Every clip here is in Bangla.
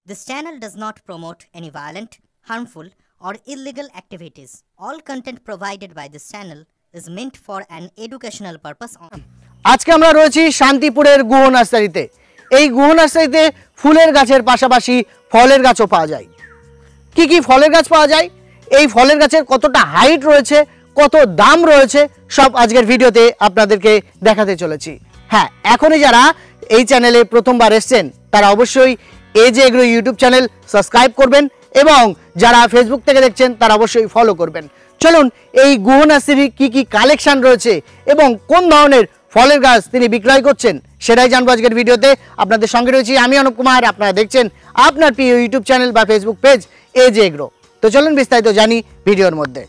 This channel does not promote any violent, harmful, or illegal activities. All content provided by this channel is meant for an educational purpose only. আজকে আমরা রয়েছি শান্তিপুরের গুহ নার্সারিতে। এই গুহ নার্সারিতে ফুলের গাছের পাশাপাশি ফলের গাছও পাওয়া যায়। কি কি ফলের গাছ পাওয়া যায়, এই ফলের গাছের কতটা হাইট রয়েছে, কত দাম রয়েছে, সব আজকের ভিডিওতে আপনাদেরকে দেখাতে চলেছি। হ্যাঁ, এখনই যারা এই চ্যানেলে প্রথমবার এসেছেন তারা অবশ্যই এজ এগ্রো ইউটিউব চ্যানেল সাবস্ক্রাইব করবেন এবং যারা ফেসবুক থেকে দেখছেন তারা অবশ্যই ফলো করবেন। চলুন এই গুহ নার্সারির কি কি কালেকশন রয়েছে এবং কোন ধরনের ফলের গাছ তিনি বিক্রয় করছেন সেটাই জানবো আজকের ভিডিওতে। আপনাদের সঙ্গে রয়েছি আমি অনুপ কুমার, আপনারা দেখছেন আপনার প্রিয় ইউটিউব চ্যানেল বা ফেসবুক পেজ এজ এগ্রো। তো চলুন বিস্তারিত জানি ভিডিওর মধ্যে।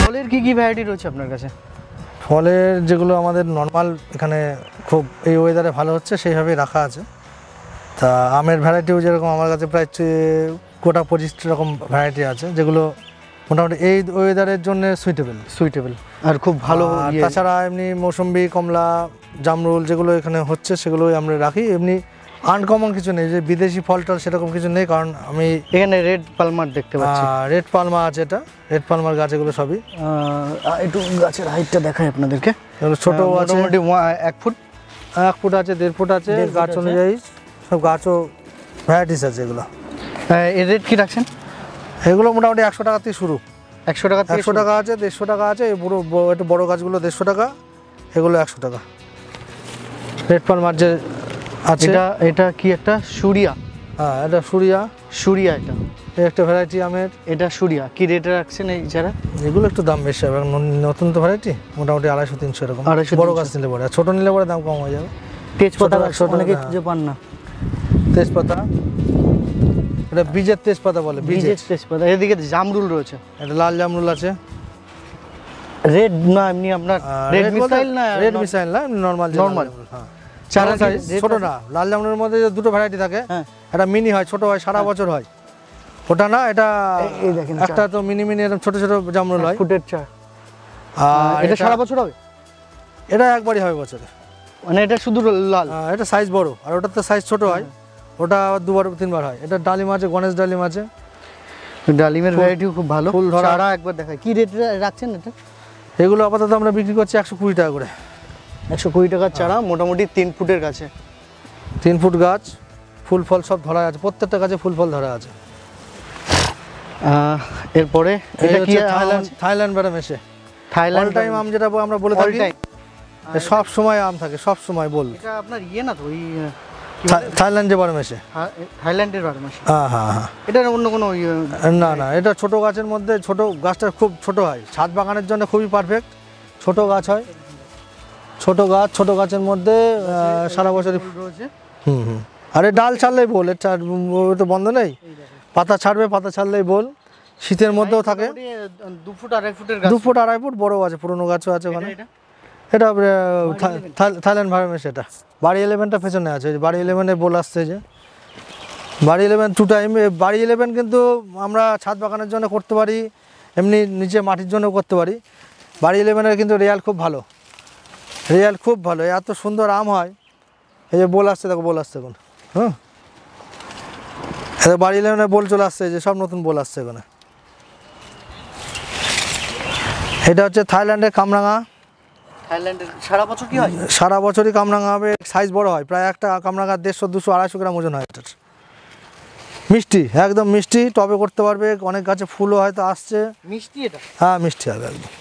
ফলের কি কি ভ্যারাইটি রয়েছে আপনার কাছে? ফলের যেগুলো আমাদের নর্মাল এখানে খুব এই ওয়েদারে ভালো হচ্ছে সেইভাবেই রাখা আছে। তা আমের ভ্যারাইটিও যেরকম আমার কাছে প্রায় গোটা 25 রকম ভ্যারাইটি আছে, যেগুলো মোটামুটি এই ওয়েদারের জন্য সুইটেবল আর খুব ভালো। তাছাড়া এমনি মৌসুম্বি, কমলা, জামরুল যেগুলো এখানে হচ্ছে সেগুলোই আমরা রাখি। এমনি আনকমন কিছু নেই যে বিদেশি ফলটাল সেরকম কিছু নেই, কারণ আমি এখানে রেড পালমার দেখতে পাচ্ছি। রেড পালমা আছে, এটা রেড পালমার গাছ, এগুলো সবই। একটু গাছের হাইটটা দেখাই আপনাদেরকে। এগুলো ছোটো আছে, মোটামুটি 1 ফুট 1 ফুট আছে, 1.5 ফুট আছে, গাছ অনুযায়ী সব গাছও ভ্যারাইটিস আছে এগুলো। এর রেট কি রাখছেন? এগুলো মোটামুটি 100 টাকা থেকে শুরু। 100 টাকা থেকে 100 টাকা আছে, 150 টাকা আছে। এই পুরো একটু বড়ো গাছগুলো 150 টাকা, এগুলো 100 টাকা। রেড পালমার যে আছে, এটা কি একটা সুরিয়া? হ্যাঁ, এটা সুরিয়া এটা একটা ভ্যারাইটি আমের। এটা সুরিয়া কি রেটে রাখছেন এই যারা? এগুলো একটু দাম বেশি হবে, নতুন তো ভ্যারাইটি, মোটামুটি 250-300 এরকম। 250 বড়ো গাছ নিলে পরে, আর ছোটো নিলে পরে দাম কম হয়ে যাবে। তেজপাতা অনেকে হ্যাঁ। খুঁজে পান না। তেজপাতা, এটা বীজের তেজপাতা বলে, বীজের তেজপাতা। এদিকে জামরুল রয়েছে, এটা লাল জামরুল আছে। রেড না এমনি আপনার রেড মিসাইল না? রেড মিসাইল না, নরমাল। হ্যাঁ, চারা সাইজ ছোট না। লাল জামরুলের মধ্যে যে দুটো ভ্যারাইটি থাকে, একটা মিনি হয়, ছোট হয়, সারা বছর হয়। ওটা না, এটা এই দেখেন একটা তো মিনি এরকম ছোট ছোট জামরুল হয়, ফুটের চা। আর এটা সারা বছর হবে? এটা একবারই হয় বছরে, মানে এটা শুধু লাল। এটা সাইজ বড়, আর ওটার তো সাইজ ছোট হয়, ওটা 2-3 বার হয়। এটা ডালিম আছে, গণেশ ডালিম আছে। ডালিমের ভ্যারাইটিও খুব ভালো। ফুল ধরা। চারা একবার দেখাই, কি রেট রাখছেন এটা? এগুলো আপাতত আমরা বিক্রি করছি 120 টাকা করে। 120 টাকার চারা, মোটামুটি 3 ফুটের কাছে। 3 ফুট গাছ, ফুল ফল সব ধরা আছে, প্রত্যেকটা গাছে ফুল ফল ধরা আছে। এরপরে এটা কি? থাইল্যান্ড ব্যারাম এসে থাইল্যান্ড টাইম আম, যেটা আমরা বলে থাকি, সব সময় আম থাকে, সব সময় বল। এটা আপনার না তো ওই থাইল্যান্ড যে বারাম এসে, থাইল্যান্ডের বারমাসি। হ্যাঁ হ্যাঁ হ্যাঁ। এটা অন্য কোনো না না, এটা ছোট গাছের মধ্যে, ছোট গাছটা খুব ছোট হয়, ছাদ বাগানের জন্য খুবই পারফেক্ট। ছোট গাছ হয়, ছোট গাছের মধ্যে সারা বছরই রয়েছে। আরে ডাল ছাড়লেই বল, এটা তো বন্ধ নেই, পাতা ছাড়লেই বল। শীতের মধ্যেও থাকে। 2 ফুট 2.5 ফুটের গাছ। 2 ফুট 2.5 ফুট বড় আছে, পুরনো গাছও আছে ওখানে। এটা থাইল্যান্ড ভার্মেস। এটা বাড়ি 11টা পেছনে আছে, বাড়ি 11-এ বল আসছে, যে বাড়ি 11 2 টাইম। বাড়ি 11 কিন্তু আমরা ছাদ বাগানের জন্য করতে পারি, এমনি নিচে মাটির জন্য করতে পারি। বাড়ি 11-এর কিন্তু রেজাল্ট খুব ভালো, এত সুন্দর আম হয়। এই যে বল আসছে, দেখো বল আসছে এখন। হ্যাঁ, বাড়ি 11-এ বল চলে আসছে, যে সব নতুন বল আসছে এখানে। এটা হচ্ছে থাইল্যান্ডের কামরাঙা। থাইল্যান্ডের সারা বছর কি হয়? সারা বছরই কামরাঙা হবে, সাইজ বড় হয়, প্রায় একটা কামরাঙা 150, 200, 250 গ্রাম ওজন হয়। এটার মিষ্টি, একদম মিষ্টি, টবে করতে পারবে, অনেক গাছে ফুলও হয়তো আসছে। মিষ্টি এটা? হ্যাঁ, মিষ্টি হবে একদম।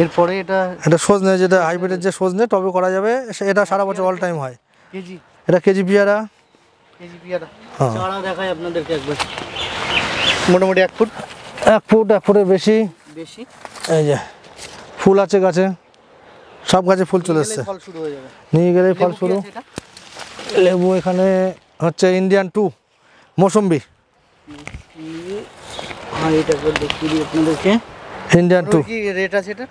এরপরে এটা সজনে, যেটা হাইব্রিডের যে সজনে, টবে করা যাবে, এটা সারা বছর অল টাইম হয়। কেজি? এটা কেজি পেয়ারা। চারা দেখাই আপনাদেরকে একবার। মোটামুটি 1 ফুট 1 ফুটের বেশি। এই যে ফুল আছে গাছে, সব গাছে ফুল চলে এসছে, নিয়ে গেলেই ফল শুরু। লেবু এখানে হচ্ছে ইন্ডিয়ান 2 মৌসুম্বি। ইন্ডিয়ান 2 কি রেট আছে এটা?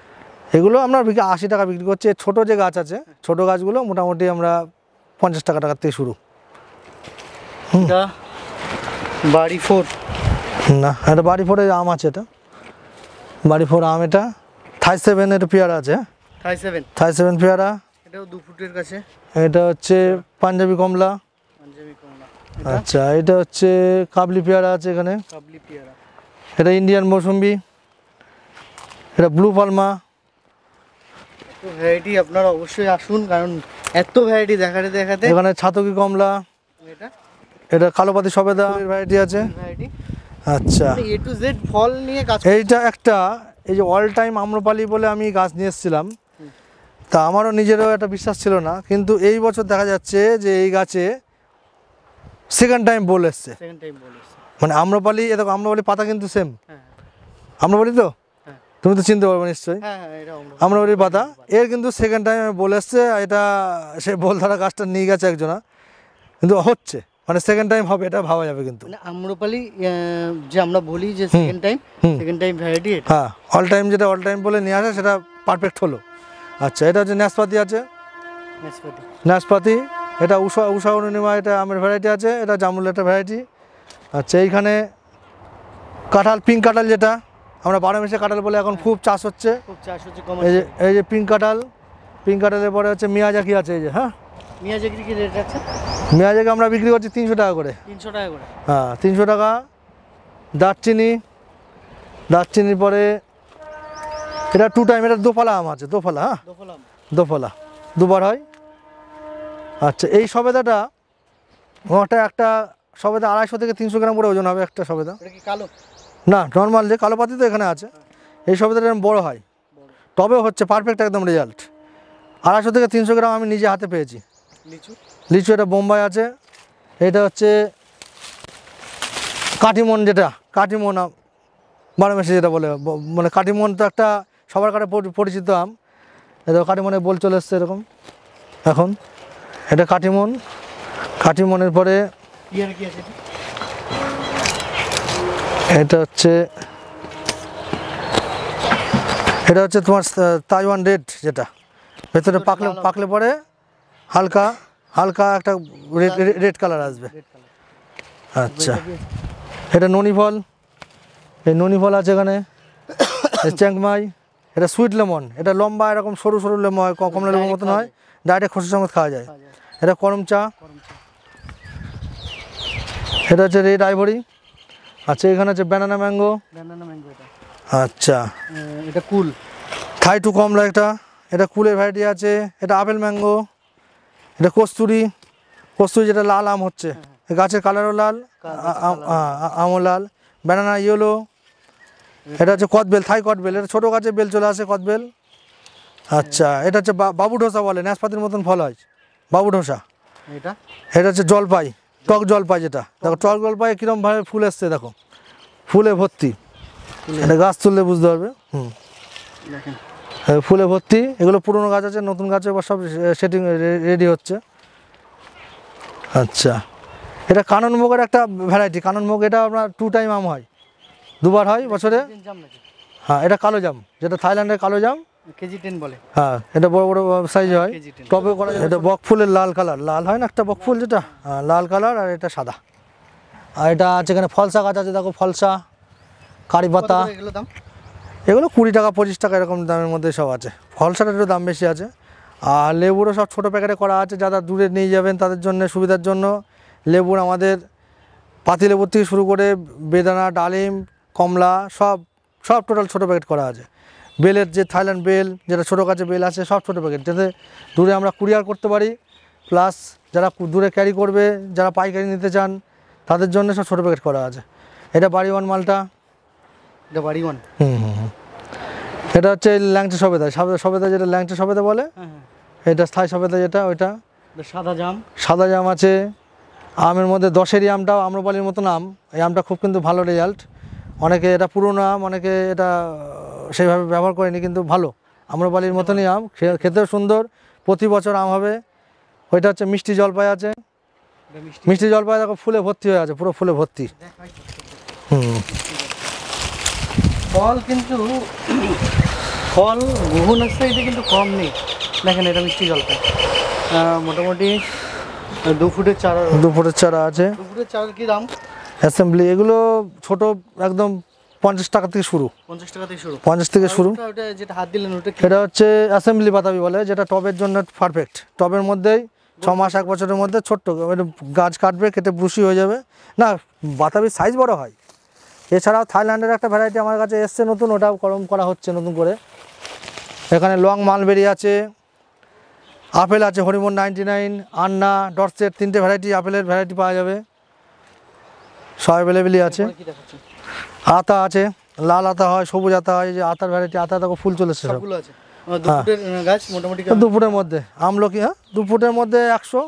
এগুলো আমরা 80 টাকা বিক্রি করছি। ছোট যে গাছ আছে, ছোট গাছগুলো মোটামুটি আমরা 50 টাকা থেকে শুরু। বাড়ি 4 না, এটা বাড়ি 4-এর আম আছে। এটা বাড়ি 4 আম। এটা থাই 7 এর পেয়ারা আছে, থাই 7, থাই 7 পেয়ারা। এটাও 2 ফুটের কাছে। এটা হচ্ছে পাঞ্জাবি কমলা। পাঞ্জাবি কমলা। আচ্ছা, এটা হচ্ছে কাবলি পেয়ারা আছে এখানে। কাবলি পেয়ারা। এটা ইন্ডিয়ান মৌসুম্বি। এটা ব্লু পালমা। এত ভ্যারাইটি, আপনারা অবশ্যই আসুন, কারণ এত ভ্যারাইটি দেখাতে দেখাতে। এখানে ছাতকি কমলা। এটা এটা কালোপাতি সবেদা ভ্যারাইটি আছে। ভ্যারাইটি। আচ্ছা, এ টু জেড ফল নিয়ে কাজ। এইটা একটা, এই যে অল টাইম আম্রপালি বলে আমি গাছ নিয়ে এসেছিলাম, তা আমারও নিজেরও একটা বিশ্বাস ছিল না, কিন্তু এই বছর দেখা যাচ্ছে যে এই গাছে সেকেন্ড টাইম বল এসছে। সেকেন্ড টাইম বলেছে। মানে আম্রপালি, এ দেখো আম্রপালি পাতা কিন্তু সেম। হ্যাঁ আম্রপালি তো হ্যাঁ তুমি তো চিনতে পারবে নিশ্চয়ই। হ্যাঁ হ্যাঁ, এটা আমরা। আম্রপালির পাতা, এর কিন্তু সেকেন্ড টাইম বল এসছে। এটা সে বল ধরা গাছটা নিয়ে গেছে একজনা, কিন্তু হচ্ছে, মানে সেকেন্ড টাইম হবে এটা ভাবা যাবে কিন্তু। মানে আম্রপালি যে আমরা বলি যে সেকেন্ড টাইম ভ্যারাইটি এটা। হ্যাঁ, অল টাইম যেটা অল টাইম বলে নিয়ে আসে সেটা পারফেক্ট হলো। আচ্ছা, এটা হচ্ছে নাশপাতি আছে। নাশপাতি। নাশপাতি, এটা উষা উষা অরুণিমা, এটা আমের ভ্যারাইটি আছে। এটা জামুল একটা ভ্যারাইটি। আচ্ছা, এইখানে কাঁঠাল, পিঙ্ক কাঁঠাল, যেটা আমরা 12 মাসে কাঁঠাল বলে এখন খুব চাষ হচ্ছে। খুব চাষ হচ্ছে এই যে পিঙ্ক কাঁঠাল। পিঙ্ক কাঁঠালের পরে হচ্ছে মিয়াজাকি আছে। এই যে, হ্যাঁ, মিয়াজাকির কি রেট আছে? মিয়াজাকি আমরা বিক্রি করছি 300 টাকা করে। 300 টাকা করে। হ্যাঁ, 300 টাকা। দারচিনি, দারচিনির পরে এটা 2 টাইম, এটা দোফালা আম আছে। দোফালা, হ্যাঁ, দোফলাম। দোফালা দুবার হয়। আচ্ছা, এই সবেদাটা ওটা একটা সবেদা 250 থেকে 300 গ্রাম করে ওজন হবে একটা সবেদা। এটা কি কালো? না, নর্মাল যে কালো পাতি তো এখানে আছে। এই সবেদাটা এরকম বড় হয়, তবে হচ্ছে পারফেক্ট একদম রেজাল্ট। 250 থেকে 300 গ্রাম আমি নিজে হাতে পেয়েছি। লিচু। লিচু, এটা বোম্বাই আছে। এটা হচ্ছে কাটিমন, যেটা কাটিমন 12 মাসে যেটা বলে, মানে কাটিমন তো একটা সবার কাছে পরিচিত আম। এটা কাটিমনে বল চলে এসছে এরকম এখন। এটা কাটিমন। কাটিমনের পরে ইয়ার কি আছে? এটা হচ্ছে তোমার তাইওয়ান রেড, যেটা ভেতরে পাকলে পরে হালকা হালকা একটা রেড কালার আসবে। আচ্ছা, এটা ননি ফল। এই ননি ফল আছে এখানে। চ্যাংমাই, এটা সুইট লেমন। এটা লম্বা এরকম সরু সরু লেমন হয়, কমলা লেবুর মতন হয়, ডাইরেক্ট খোসার সঙ্গে খাওয়া যায়। এটা করম চা। এটা হচ্ছে রেড আইভরি। আচ্ছা, এখানে আছে ব্যানানা ম্যাঙ্গো। ব্যানানা ম্যাঙ্গো এটা। আচ্ছা, এটা কুল। থাই টু কমলা একটা, এটা কুলের ভ্যারাইটি আছে। এটা আপেল ম্যাঙ্গো। এটা কস্তুরি। কস্তুরি যেটা লাল আম হচ্ছে, গাছের কালারও লাল, আমও লাল। Banana yellow. এটা হচ্ছে কদবেল, থাই কদবেল। এটা ছোটো গাছে বেল চলে আসে, কদবেল। আচ্ছা, এটা হচ্ছে বাবু ঢোসা বলে, নাশপাতির মতন ফল হয়, বাবু ঢোসা। এটা হচ্ছে জলপাই, টক জলপাই, যেটা দেখো টক জলপাই কীরকম ভাবে ফুল এসছে, দেখো ফুলে ভর্তি। এটা গাছ তুললে বুঝতে পারবে। ফুলে ভর্তি। এগুলো পুরনো গাছ আছে, নতুন গাছে এবার সব সেটিং রেডি হচ্ছে। আচ্ছা, এটা কাননভোগের একটা ভ্যারাইটি। কাননভোগ, এটা আপনার 2 টাইম আম হয়, 2 বার হয় বছরে। হ্যাঁ, এটা কালো জাম, যেটা থাইল্যান্ডের কালো জাম, কেজি 10 বলে। হ্যাঁ, এটা বড় বড় সাইজ হয়, টবে করা। এটা বক ফুলের লাল কালার, লাল হয় না একটা বক ফুল, যেটা লাল কালার, আর এটা সাদা। আর এটা আছে এখানে ফলসা গাছ আছে, দেখো ফলসা, কারি পাতা। এগুলো 20 টাকা 25 টাকা এরকম দামের মধ্যে সব আছে। ফলসাটার একটু দাম বেশি আছে। আর লেবুরও সব ছোটো প্যাকেটে করা আছে, যারা দূরে নিয়ে যাবেন তাদের জন্য সুবিধার জন্য। লেবুর আমাদের পাতিলেবুর থেকে শুরু করে বেদানা, ডালিম, কমলা, সব টোটাল ছোটো প্যাকেট করা আছে। বেলের যে থাইল্যান্ড বেল, যেটা ছোটো গাছে বেল আছে, সব ছোটো প্যাকেট, যাতে দূরে আমরা কুরিয়ার করতে পারি। প্লাস যারা দূরে ক্যারি করবে, যারা পাইকারি নিতে চান, তাদের জন্য সব ছোটো প্যাকেট করা আছে। এটা বাড়ি ওয়ান মালটা। এটা বাড়ি ওয়ান। এটা হচ্ছে ল্যাংচা সবেদা, সবেদা যেটা ল্যাংচা সবেদা বলে। এটা স্থায়ী সবেদা, যেটা ওইটা। সাদা জাম। সাদা জাম আছে। আমের মধ্যে 10-এরই আমটাও আম্রপালির মতন আম। এই আমটা খুব কিন্তু ভালো রেজাল্ট। অনেকে এটা পুরনো আম, অনেকে এটা সেইভাবে ব্যবহার করেনি, কিন্তু ভালো আম্রপালির মতনই আম, খেতেও সুন্দর, প্রতি বছর আম হবে। ওইটা হচ্ছে মিষ্টি জলপাই আছে। মিষ্টি জলপাই দেখো ফুলে ভর্তি হয়ে আছে, পুরো ফুলে ভর্তি। ফল কিন্তু ফল বহু নার্সারিতে কিন্তু কম নেই। দেখেন, এটা মিষ্টি জলপাই মোটামুটি 2 ফুটের চারা। 2 ফুটের চারা আছে। 2 ফুটের চারার কি দাম? অ্যাসেম্বলি, এগুলো ছোট একদম 50 টাকা থেকে শুরু, 50 টাকা থেকে শুরু। 50 থেকে শুরু। ওটা যেটা হাত দিলেন ওটা কি? এটা হচ্ছে অ্যাসেম্বলি বাতাবি বলে, যেটা টবের জন্য পারফেক্ট। টবের মধ্যেই 6 মাস 1 বছরের মধ্যে ছোট্ট মানে গাছ কাটবে, কেটে ব্রুশি হয়ে যাবে। না, বাতাবির সাইজ বড় হয়। এছাড়াও থাইল্যান্ডের একটা ভ্যারাইটি আমার কাছে এসছে নতুন, ওটাও করম করা হচ্ছে নতুন করে। এখানে লং মালবেরি আছে, আপেল আছে হরিমন 99, আন্না, ডটসেট, 3টে ভ্যারাইটি আপেলের ভ্যারাইটি পাওয়া যাবে, সব অ্যাভেলেবেলই আছে। কি দেখাচ্ছেন? আতা আছে, লাল আতা হয়, সবুজ আতা হয়, যে আতার ভ্যারাইটি, আতা দেখো ফুল চলে এসছে সব। সবগুলো আছে। 2 ফুটের গাছ মোটামুটি 2 ফুটের মধ্যে আমলকি, হ্যাঁ 2 ফুটের মধ্যে 100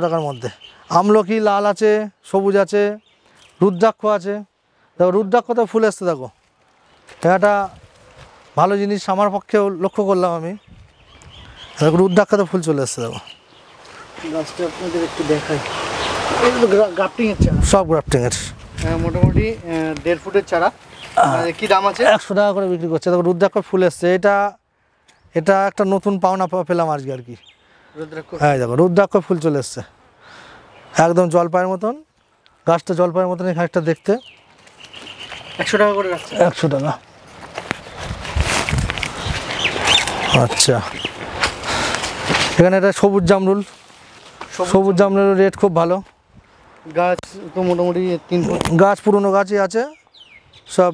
টাকার মধ্যে। আমলকি লাল আছে, সবুজ আছে, রুদ্রাক্ষ আছে। দেখো রুদ্রাক্ষ তো ফুল এসছে, দেখো এটা ভালো জিনিস আমার পক্ষেও লক্ষ্য করলাম আমি। দেখো রুদ্রাক্ষ তো ফুল চলে এসছে, দেখো গাছটা আপনাদের একটু দেখাই। এগুলো গ্রাফটিং এর চারা, সব গ্রাফটিংয়ের। মোটামুটি 1.5 ফুটের চারা। কি দাম আছে? 100 টাকা করে বিক্রি করছে। দেখো রুদ্রাক্ষ ফুল এসছে, এটা একটা নতুন পাওনা পেলাম আজকে আর কি। রুদ্রাক্ষ, হ্যাঁ দেখো রুদ্রাক্ষ ফুল চলে এসছে, একদম জলপাইয়ের মতন। গাছটা জলপাইয়ের মতন খানিকটা দেখতে। 100 টাকা করে রাখছে। 100 টাকা। আচ্ছা, এখানে এটা সবুজ জামরুল। সবুজ জামরুলের রেট খুব ভালো। গাছ তো মোটামুটি 3 ফুট। গাছ পুরনো গাছই আছে, সব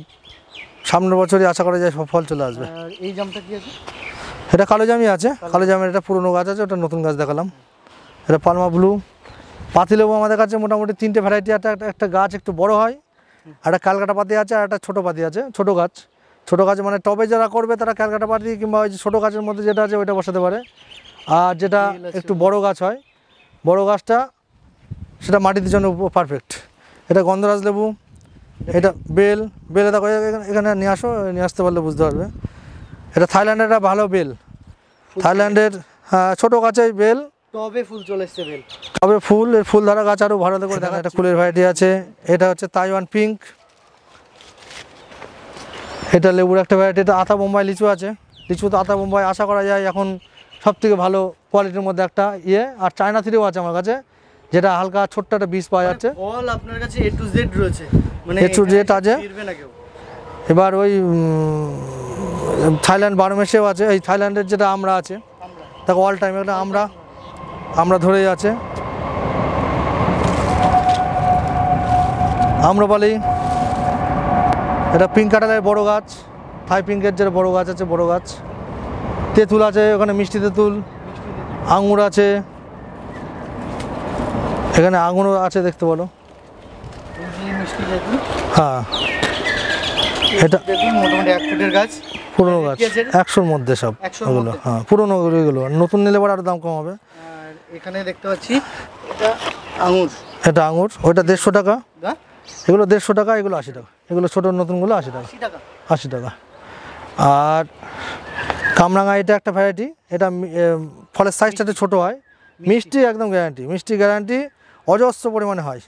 সামনের বছরই আশা করা যায় সব ফল চলে আসবে। আর এই জামটা কি আছে? এটা কালো জামই আছে, কালো জামের এটা পুরনো গাছ আছে, ওটা নতুন গাছ দেখালাম। এটা পালমা ব্লু। পাতিলেবু আমাদের কাছে মোটামুটি 3টে ভ্যারাইটি। একটা গাছ একটু বড় হয়, একটা ক্যালকাটা পাতি আছে, আর একটা ছোটো পাতি আছে। ছোটো গাছ মানে টবে যারা করবে তারা ক্যালকাটা পাতি কিংবা ওই যে ছোটো গাছের মধ্যে যেটা আছে ওইটা বসাতে পারে। আর যেটা একটু বড় গাছ হয়, বড় গাছটা সেটা মাটির জন্য পারফেক্ট। এটা গন্ধরাজ লেবু, এটা বেলে দেখো এখানে নিয়ে আসতে পারলে বুঝতে পারবে। এটা থাইল্যান্ডের একটা ভালো বেল, থাইল্যান্ডের। হ্যাঁ ছোটো গাছে বেল, টবে ফুল চলে এসছে বেল। তবে এর ফুল ধরা গাছ আরও ভালো করে দেখা। একটা ফুলের ভ্যারাইটি আছে, এটা হচ্ছে তাইওয়ান পিঙ্ক। এটা লেবুর একটা ভ্যারাইটি। এটা আতা বোম্বাই লিচু আছে। লিচু তো আতা বোম্বাই আশা করা যায় এখন সবথেকে ভালো কোয়ালিটির মধ্যে একটা ইয়ে। আর চায়না থ্রিও আছে আমার কাছে, যেটা হালকা ছোট্ট একটা বীজ পাওয়া যাচ্ছে। ফল আপনার কাছে A to Z রয়েছে, মানে A to Z আছে। এবার ওই থাইল্যান্ড 12 মাসেও আছে। এই থাইল্যান্ডের যেটা আমরা আছে, দেখো অল টাইম একটা আমরা ধরেই আছে। আম্রপালি, এটা পিঙ্ক কাঁঠালের বড় গাছ, থাই পিঙ্কের যেটা বড় গাছ আছে, বড় গাছ। তেঁতুল আছে ওখানে, মিষ্টি তেঁতুল। আঙুর আছে এখানে, আঙুরও আছে দেখতে পারো। হ্যাঁ এটা মোটামুটি 1 ফুটের গাছ, পুরনো গাছ, 100-র মধ্যে সব ওগুলো। হ্যাঁ পুরনো এগুলো, নতুন নিলে পরে আরও দাম কম হবে। আর এখানে দেখতে পাচ্ছি এটা আঙুর। এটা আঙুর, ওইটা 150 টাকা। এগুলো 150 টাকা, এগুলো 80 টাকা। এগুলো ছোটো নতুনগুলো 80 টাকা। 80 টাকা। আর কামরাঙা, এটা একটা ভ্যারাইটি। এটা ফলের সাইজটা একটু ছোটো হয়, মিষ্টি একদম গ্যারান্টি অজস্র পরিমাণে হয়।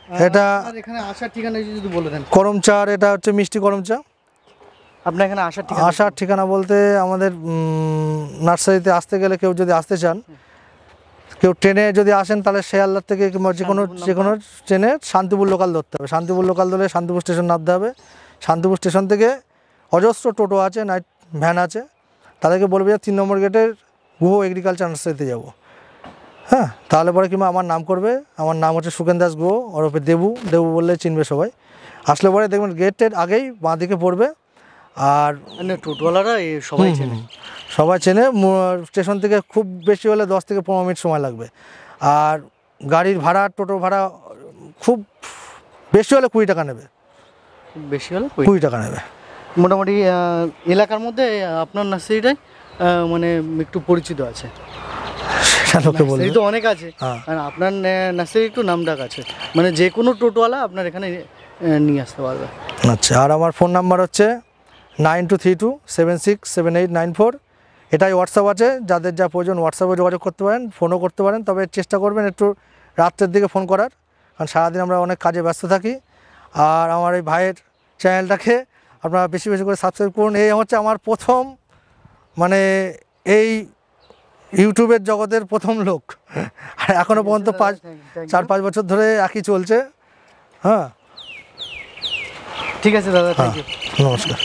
এটা এখানে আসার ঠিকানা যদি বলে দেন। করমচার, এটা হচ্ছে মিষ্টি করমচা। আপনার এখানে আসার ঠিকানা বলতে আমাদের নার্সারিতে আসতে গেলে, কেউ যদি আসতে চান, কেউ ট্রেনে যদি আসেন তাহলে শিয়ালদার থেকে কিংবা যে কোনো ট্রেনে শান্তিপুর লোকাল ধরতে হবে। শান্তিপুর লোকাল ধরে শান্তিপুর স্টেশন নামতে হবে। শান্তিপুর স্টেশন থেকে অজস্র টোটো আছে, নাইট ভ্যান আছে, তাদেরকে বলবে যে 3 নম্বর গেটের গুহ এগ্রিকালচার নার্সারিতে যাবো। হ্যাঁ তাহলে পরে কিংবা আমার নাম করবে, আমার নাম হচ্ছে সুকেন দাস গুহ, ওরফে দেবু বললে চিনবে সবাই। আসলে পরে দেখবেন গেটের আগেই বাঁ দিকে পড়বে। আর টোটোওয়ালারা সবাই চেনে। স্টেশন থেকে খুব বেশি হলে 10 থেকে 15 মিনিট সময় লাগবে। আর গাড়ির ভাড়া, টোটো ভাড়া খুব বেশি হলে 20 টাকা নেবে। 20 টাকা নেবে। মোটামুটি এলাকার মধ্যে আপনার নার্সারিটাই মানে একটু পরিচিত আছে, সেটা লোকে বলে তো অনেক আছে। আর আপনার নার্সারি একটু নামডাক আছে, মানে যে কোনো টোটোওয়ালা আপনার এখানে নিয়ে আসতে পারবে। আচ্ছা, আর আমার ফোন নাম্বার হচ্ছে 9232767894। এটাই হোয়াটসঅ্যাপ আছে, যাদের যা প্রয়োজন হোয়াটসঅ্যাপে যোগাযোগ করতে পারেন, ফোনও করতে পারেন। তবে চেষ্টা করবেন একটু রাত্রের দিকে ফোন করার, কারণ সারাদিন আমরা অনেক কাজে ব্যস্ত থাকি। আর আমার এই ভাইয়ের চ্যানেলটাকে আপনারা বেশি বেশি করে সাবস্ক্রাইব করুন। এই হচ্ছে আমার প্রথম, মানে এই ইউটিউবের জগতের প্রথম লোক। আর এখনও পর্যন্ত 4-5 বছর ধরে একই চলছে। হ্যাঁ ঠিক আছে দাদা, থ্যাংক হ্যাঁ ইউ। নমস্কার।